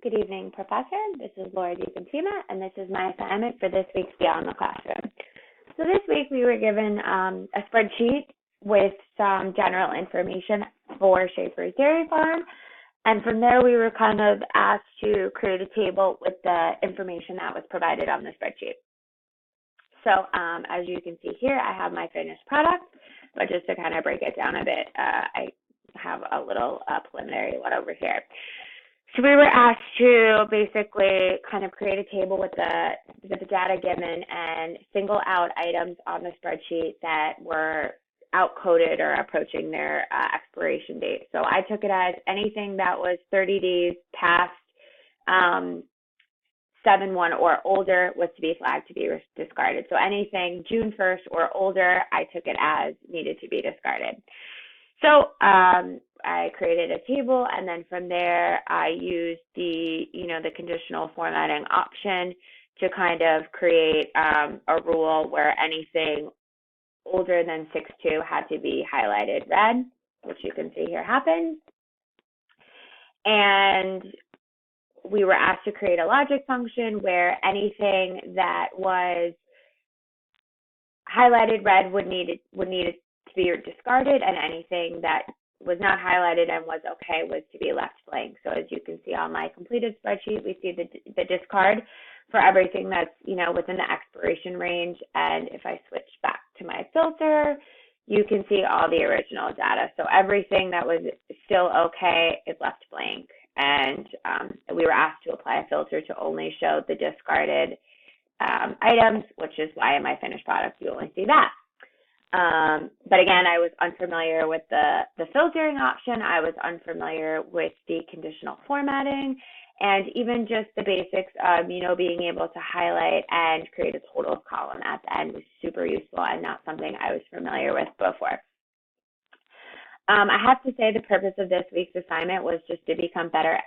Good evening, Professor. This is Laura DiPentima, and this is my assignment for this week's Beyond the Classroom. So this week we were given a spreadsheet with some general information for Schaefer's Dairy Farm, and from there we were kind of asked to create a table with the information that was provided on the spreadsheet. So as you can see here, I have my finished product, but just to kind of break it down a bit, I have a little preliminary one over here. So we were asked to basically kind of create a table with the data given and single out items on the spreadsheet that were outcoded or approaching their expiration date. So I took it as anything that was 30 days past 7/1 or older was to be flagged to be discarded. So anything June 1st or older, I took it as needed to be discarded. So I created a table, and then from there I used the conditional formatting option to kind of create a rule where anything older than 6/2 had to be highlighted red, which you can see here happen. And we were asked to create a logic function where anything that was highlighted red would need it to be discarded, and anything that was not highlighted and was okay was to be left blank. So as you can see on my completed spreadsheet, we see the discard for everything that's within the expiration range. And if I switch back to my filter, you can see all the original data. So everything that was still okay is left blank. And we were asked to apply a filter to only show the discarded items, which is why in my finished product you only see that. But again, I was unfamiliar with the filtering option. I was unfamiliar with the conditional formatting, and even just the basics of, being able to highlight and create a totals column at the end was super useful and not something I was familiar with before. I have to say the purpose of this week's assignment was just to become better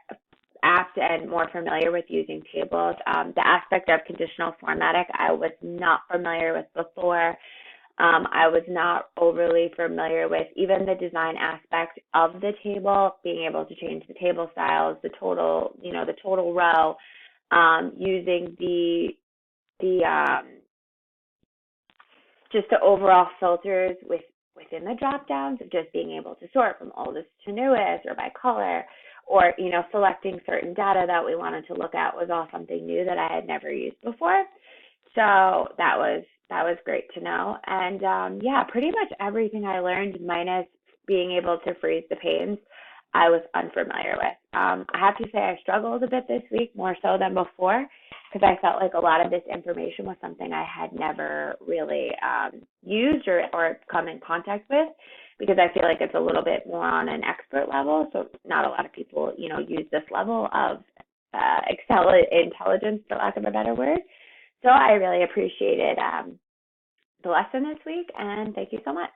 apt and more familiar with using tables. The aspect of conditional formatting I was not familiar with before. I was not overly familiar with even the design aspect of the table, being able to change the table styles, the total row, using just the overall filters within the drop downs of just being able to sort from oldest to newest or by color, or selecting certain data that we wanted to look at was all something new that I had never used before. So that was great to know. And yeah, pretty much everything I learned, minus being able to freeze the panes, I was unfamiliar with. I have to say I struggled a bit this week, more so than before, because I felt like a lot of this information was something I had never really used or come in contact with, because I feel like it's a little bit more on an expert level. So not a lot of people, use this level of Excel intelligence, for lack of a better word. So I really appreciated the lesson this week, and thank you so much.